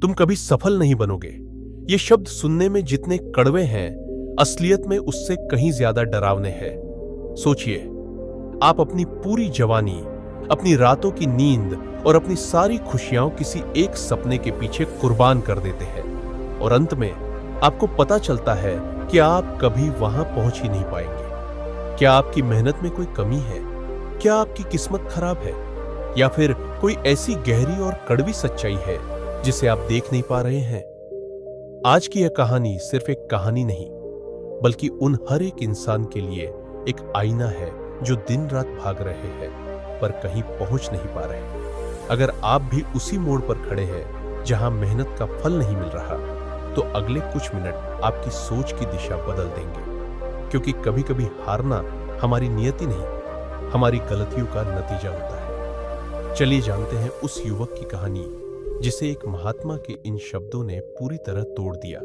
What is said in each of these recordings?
तुम कभी सफल नहीं बनोगे। ये शब्द सुनने में जितने कड़वे हैं, असलियत में उससे कहीं ज्यादा डरावने हैं। सोचिए, आप अपनी पूरी जवानी, अपनी रातों की नींद और अपनी सारी खुशियां किसी एक सपने के पीछे कुर्बान कर देते हैं, और अंत में आपको पता चलता है कि आप कभी वहां पहुंच ही नहीं पाएंगे। क्या आपकी मेहनत में कोई कमी है? क्या आपकी किस्मत खराब है? या फिर कोई ऐसी गहरी और कड़वी सच्चाई है जिसे आप देख नहीं पा रहे हैं? आज की यह कहानी सिर्फ एक कहानी नहीं, बल्कि उन हर एक इंसान के लिए एक आईना है जो दिन रात भाग रहे हैं पर कहीं पहुंच नहीं पा रहे। अगर आप भी उसी मोड़ पर खड़े हैं जहां मेहनत का फल नहीं मिल रहा, तो अगले कुछ मिनट आपकी सोच की दिशा बदल देंगे, क्योंकि कभी कभी हारना हमारी नियति नहीं, हमारी गलतियों का नतीजा होता है। चलिए जानते हैं उस युवक की कहानी जिसे एक महात्मा के इन शब्दों ने पूरी तरह तोड़ दिया,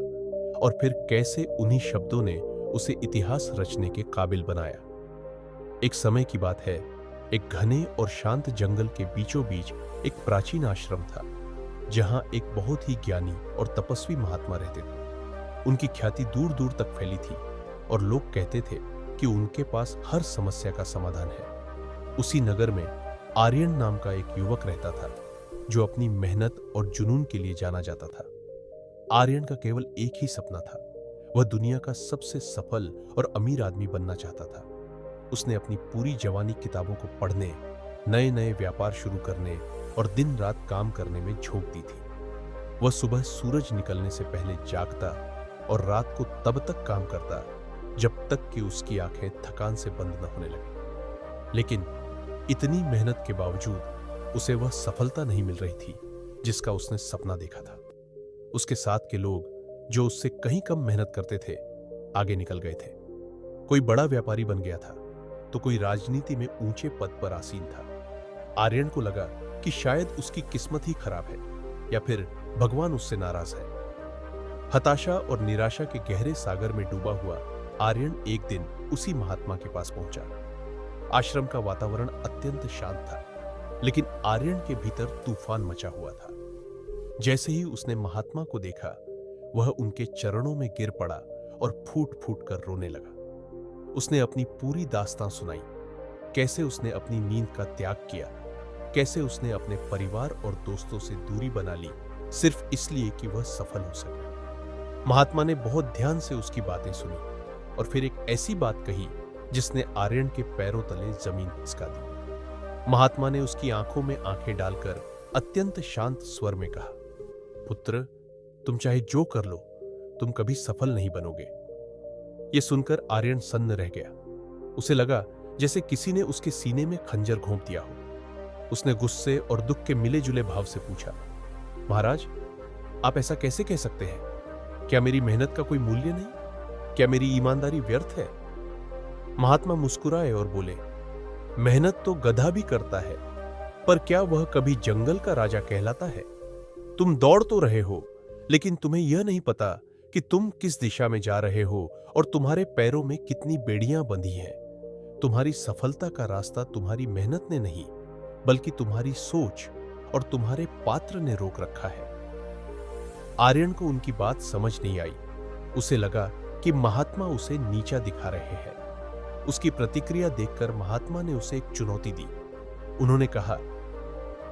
और फिर कैसे उन्हीं शब्दों ने उसे इतिहास रचने के काबिल बनाया। एक समय की बात है, एक घने और शांत जंगल के बीचों बीच एक प्राचीन आश्रम था, जहां एक बहुत ही ज्ञानी और तपस्वी महात्मा रहते थे। उनकी ख्याति दूर दूर तक फैली थी और लोग कहते थे कि उनके पास हर समस्या का समाधान है। उसी नगर में आर्यन नाम का एक युवक रहता था, जो अपनी मेहनत और जुनून के लिए जाना जाता था। आर्यन का केवल एक ही सपना था, वह दुनिया का सबसे सफल और अमीर आदमी बनना चाहता था। उसने अपनी पूरी जवानी किताबों को पढ़ने, नए नए व्यापार शुरू करने और दिन रात काम करने में झोंक दी थी। वह सुबह सूरज निकलने से पहले जागता और रात को तब तक काम करता जब तक कि उसकी आंखें थकान से बंद न होने लगी। लेकिन इतनी मेहनत के बावजूद उसे वह सफलता नहीं मिल रही थी जिसका उसने सपना देखा था। उसके साथ के लोग, जो उससे कहीं कम मेहनत करते थे, आगे निकल गए थे। कोई बड़ा व्यापारी बन गया था, तो कोई राजनीति में ऊंचे पद पर आसीन था। आर्यन को लगा कि शायद उसकी किस्मत ही खराब है, या फिर भगवान उससे नाराज है। हताशा और निराशा के गहरे सागर में डूबा हुआ आर्यन एक दिन उसी महात्मा के पास पहुंचा। आश्रम का वातावरण अत्यंत शांत था, लेकिन आर्यन के भीतर तूफान मचा हुआ था। जैसे ही उसने महात्मा को देखा, वह उनके चरणों में गिर पड़ा और फूट फूट कर रोने लगा। उसने अपनी पूरी दास्तां सुनाई, कैसे उसने अपनी नींद का त्याग किया, कैसे उसने अपने परिवार और दोस्तों से दूरी बना ली सिर्फ इसलिए कि वह सफल हो सके। महात्मा ने बहुत ध्यान से उसकी बातें सुनी और फिर एक ऐसी बात कही जिसने आर्यन के पैरों तले जमीन खिसका दी। महात्मा ने उसकी आंखों में आंखें डालकर अत्यंत शांत स्वर में कहा, पुत्र, तुम चाहे जो कर लो, तुम कभी सफल नहीं बनोगे। यह सुनकर आर्यन सन्न रह गया। उसे लगा जैसे किसी ने उसके सीने में खंजर घोंप दिया हो। उसने गुस्से और दुख के मिले जुले भाव से पूछा, महाराज, आप ऐसा कैसे कह सकते हैं? क्या मेरी मेहनत का कोई मूल्य नहीं? क्या मेरी ईमानदारी व्यर्थ है? महात्मा मुस्कुराए और बोले, मेहनत तो गधा भी करता है, पर क्या वह कभी जंगल का राजा कहलाता है? तुम दौड़ तो रहे हो, लेकिन तुम्हें यह नहीं पता कि तुम किस दिशा में जा रहे हो और तुम्हारे पैरों में कितनी बेड़ियां बंधी हैं। तुम्हारी सफलता का रास्ता तुम्हारी मेहनत ने नहीं, बल्कि तुम्हारी सोच और तुम्हारे पात्र ने रोक रखा है। आर्यन को उनकी बात समझ नहीं आई। उसे लगा कि महात्मा उसे नीचा दिखा रहे हैं। उसकी प्रतिक्रिया देखकर महात्मा ने उसे एक चुनौती दी। उन्होंने कहा,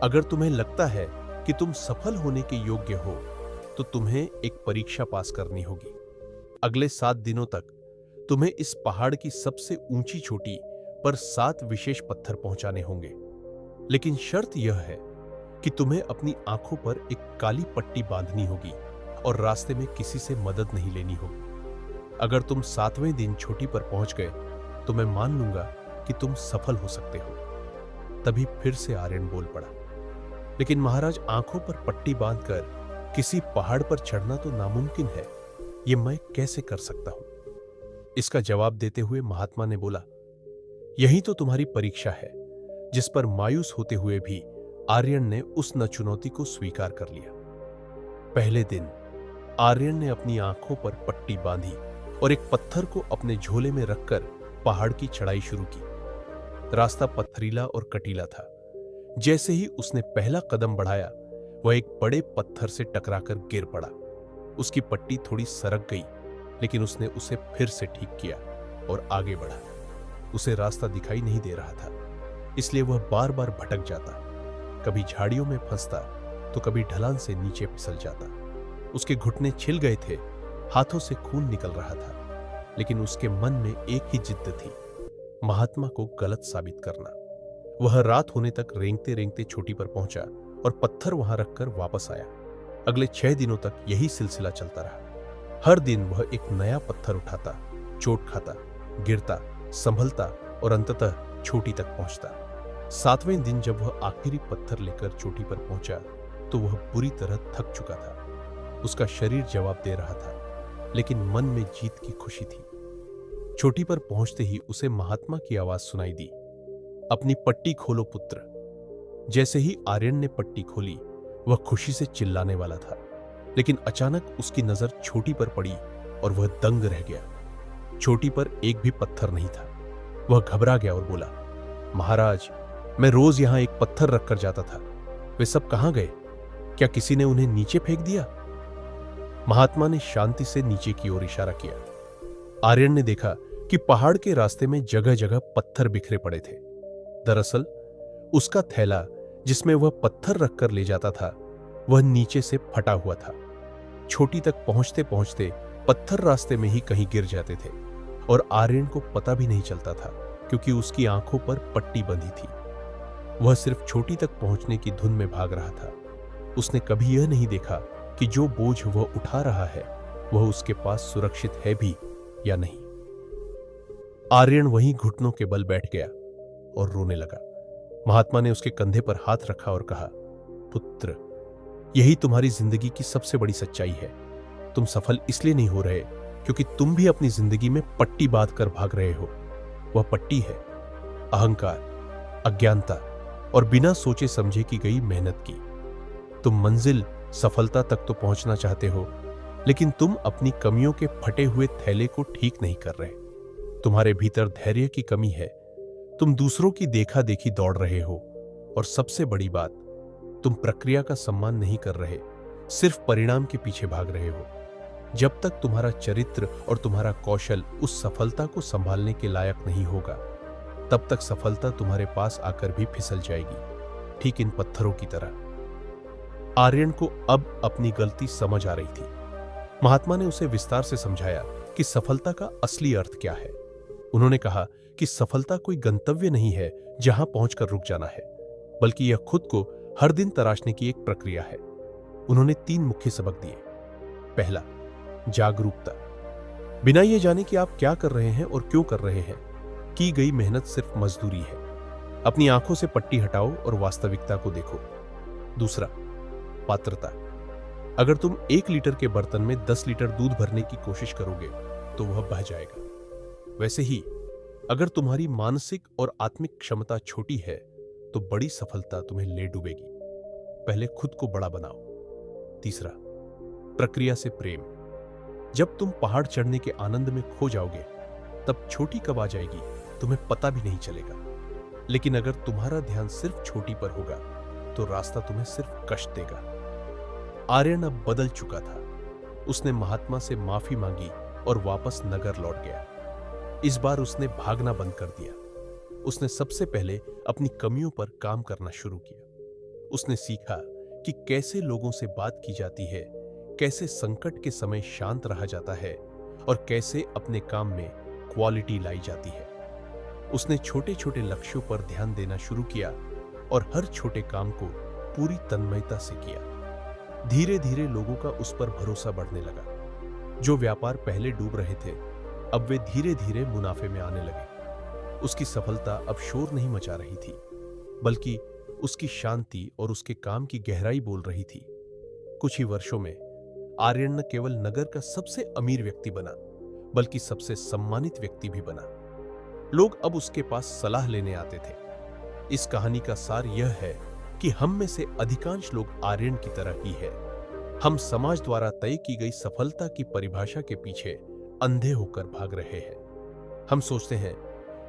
अगर तुम्हें लगता है कि तुम सफल होने के योग्य हो, तो तुम्हें एक परीक्षा पास करनी होगी। अगले 7 दिनों तक तुम्हें इस पहाड़ की सबसे ऊंची चोटी पर 7 विशेष पत्थर पहुंचाने होंगे। लेकिन शर्त यह है कि तुम्हें अपनी आंखों पर एक काली पट्टी बांधनी होगी और रास्ते में किसी से मदद नहीं लेनी होगी। अगर तुम 7वें दिन चोटी पर पहुंच गए, तो मैं मान लूंगा कि तुम सफल हो सकते हो। तभी फिर से आर्यन बोल पड़ा, लेकिन महाराज, आंखों पर पट्टी बांधकर किसी पहाड़ पर चढ़ना तो नामुमकिन है। यह मैं कैसे कर सकता हूं? इसका जवाब देते हुए महात्मा ने बोला, यही तो तुम्हारी परीक्षा है। जिस पर मायूस होते हुए भी आर्यन ने उस न चुनौती को स्वीकार कर लिया। पहले दिन आर्यन ने अपनी आंखों पर पट्टी बांधी और एक पत्थर को अपने झोले में रखकर पहाड़ की चढ़ाई शुरू की। रास्ता पथरीला और कटीला था। जैसे ही उसने पहला कदम बढ़ाया, वह एक बड़े पत्थर से टकराकर गिर पड़ा। उसकी पट्टी थोड़ी सरक गई, लेकिन उसने उसे फिर से ठीक किया और आगे बढ़ा। उसे रास्ता दिखाई नहीं दे रहा था, इसलिए वह बार बार भटक जाता। कभी झाड़ियों में फंसता तो कभी ढलान से नीचे फिसल जाता। उसके घुटने छिल गए थे, हाथों से खून निकल रहा था, लेकिन उसके मन में एक ही जिद्द थी, महात्मा को गलत साबित करना। वह रात होने तक रेंगते रेंगते चोटी पर पहुंचा और पत्थर वहां रखकर वापस आया। अगले 6 दिनों तक यही सिलसिला चलता रहा। हर दिन वह एक नया पत्थर उठाता, चोट खाता, गिरता, संभलता और अंततः चोटी तक पहुंचता। 7वें दिन जब वह आखिरी पत्थर लेकर चोटी पर पहुंचा तो वह बुरी तरह थक चुका था। उसका शरीर जवाब दे रहा था, लेकिन मन में जीत की खुशी थी। चोटी पर पहुंचते ही उसे महात्मा की आवाज सुनाई दी, अपनी पट्टी खोलो पुत्र। जैसे ही आर्यन ने पट्टी खोली, वह खुशी से चिल्लाने वाला था, लेकिन अचानक उसकी नजर चोटी पर पड़ी और वह दंग रह गया। चोटी पर एक भी पत्थर नहीं था। वह घबरा गया और बोला, महाराज, मैं रोज यहां एक पत्थर रखकर जाता था, वे सब कहां गए? क्या किसी ने उन्हें नीचे फेंक दिया? महात्मा ने शांति से नीचे की ओर इशारा किया। आर्यन ने देखा कि पहाड़ के रास्ते में जगह जगह पत्थर बिखरे पड़े थे। दरअसल उसका थैला, जिसमें वह पत्थर रखकर ले जाता था, वह नीचे से फटा हुआ था। चोटी तक पहुंचते पहुंचते पत्थर रास्ते में ही कहीं गिर जाते थे और आर्यन को पता भी नहीं चलता था, क्योंकि उसकी आंखों पर पट्टी बंधी थी। वह सिर्फ चोटी तक पहुंचने की धुन में भाग रहा था। उसने कभी यह नहीं देखा कि जो बोझ वह उठा रहा है वह उसके पास सुरक्षित है भी या नहीं। आर्यन वहीं घुटनों के बल बैठ गया और रोने लगा। महात्मा ने उसके कंधे पर हाथ रखा और कहा, पुत्र, यही तुम्हारी जिंदगी की सबसे बड़ी सच्चाई है। तुम सफल इसलिए नहीं हो रहे क्योंकि तुम भी अपनी जिंदगी में पट्टी बांधकर भाग रहे हो। वह पट्टी है अहंकार, अज्ञानता और बिना सोचे समझे की गई मेहनत की। तुम मंजिल, सफलता तक तो पहुंचना चाहते हो, लेकिन तुम अपनी कमियों के फटे हुए थैले को ठीक नहीं कर रहे। तुम्हारे भीतर धैर्य की कमी है। तुम दूसरों की देखा देखी दौड़ रहे हो, और सबसे बड़ी बात, तुम प्रक्रिया का सम्मान नहीं कर रहे, सिर्फ परिणाम के पीछे भाग रहे हो। जब तक तुम्हारा चरित्र और तुम्हारा कौशल उस सफलता को संभालने के लायक नहीं होगा, तब तक सफलता तुम्हारे पास आकर भी फिसल जाएगी, ठीक इन पत्थरों की तरह। आर्यन को अब अपनी गलती समझ आ रही थी। महात्मा ने उसे विस्तार से समझाया कि सफलता का असली अर्थ क्या है। उन्होंने कहा कि सफलता कोई गंतव्य नहीं है जहां पहुंचकर रुक जाना है, बल्कि यह खुद को हर दिन तराशने की एक प्रक्रिया है। उन्होंने 3 मुख्य सबक दिए। पहला, जागरूकता। बिना ये जाने कि आप क्या कर रहे हैं और क्यों कर रहे हैं, की गई मेहनत सिर्फ मजदूरी है। अपनी आंखों से पट्टी हटाओ और वास्तविकता को देखो। दूसरा, पात्रता। अगर तुम 1 लीटर के बर्तन में 10 लीटर दूध भरने की कोशिश करोगे तो वह बह जाएगा। वैसे ही अगर तुम्हारी मानसिक और आत्मिक क्षमता छोटी है तो बड़ी सफलता तुम्हें ले डूबेगी। पहले खुद को बड़ा बनाओ। तीसरा, प्रक्रिया से प्रेम। जब तुम पहाड़ चढ़ने के आनंद में खो जाओगे, तब छोटी कब आ जाएगी तुम्हें पता भी नहीं चलेगा। लेकिन अगर तुम्हारा ध्यान सिर्फ छोटी पर होगा तो रास्ता तुम्हें सिर्फ कष्ट देगा। आर्यन अब बदल चुका था। उसने महात्मा से माफी मांगी और वापस नगर लौट गया। इस बार उसने भागना बंद कर दिया। उसने सबसे पहले अपनी कमियों पर काम करना शुरू किया। उसने सीखा कि कैसे लोगों से बात की जाती है, कैसे संकट के समय शांत रहा जाता है और कैसे अपने काम में क्वालिटी लाई जाती है। उसने छोटे छोटे लक्ष्यों पर ध्यान देना शुरू किया और हर छोटे काम को पूरी तन्मयता से किया। धीरे धीरे लोगों का उस पर भरोसा बढ़ने लगा। जो व्यापार पहले डूब रहे थे, अब वे धीरे धीरे मुनाफे में आने लगे। उसकी सफलता अब शोर नहीं मचा रही थी, बल्कि उसकी शांति और उसके काम की गहराई बोल रही थी। कुछ ही वर्षों में आर्यन न केवल नगर का सबसे अमीर व्यक्ति बना, बल्कि सबसे सम्मानित व्यक्ति भी बना। लोग अब उसके पास सलाह लेने आते थे। इस कहानी का सार यह है कि हम में से अधिकांश लोग आर्यन की तरह ही है। हम समाज द्वारा तय की गई सफलता की परिभाषा के पीछे अंधे होकर भाग रहे हैं। हम सोचते हैं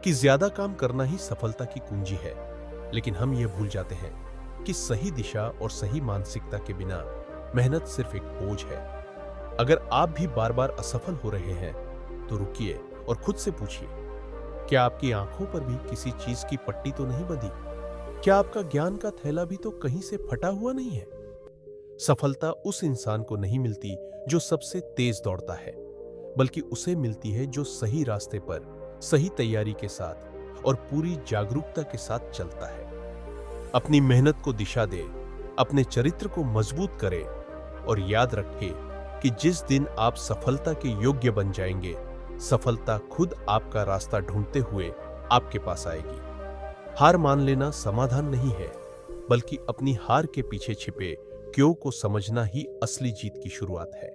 कि ज्यादा काम करना ही सफलता की कुंजी है, लेकिन हम यह भूल जाते हैं कि सही दिशा और सही मानसिकता के बिना मेहनत सिर्फ एक बोझ है। अगर आप भी बार बार असफल हो रहे हैं तो रुकिए और खुद से पूछिए, क्या आपकी आंखों पर भी किसी चीज की पट्टी तो नहीं बंधी? क्या आपका ज्ञान का थैला भी तो कहीं से फटा हुआ नहीं है? सफलता उस इंसान को नहीं मिलती जो सबसे तेज दौड़ता है, बल्कि उसे मिलती है जो सही रास्ते पर सही तैयारी के साथ और पूरी जागरूकता के साथ चलता है। अपनी मेहनत को दिशा दे, अपने चरित्र को मजबूत करे और याद रखे कि जिस दिन आप सफलता के योग्य बन जाएंगे, सफलता खुद आपका रास्ता ढूंढते हुए आपके पास आएगी। हार मान लेना समाधान नहीं है, बल्कि अपनी हार के पीछे छिपे क्यों को समझना ही असली जीत की शुरुआत है।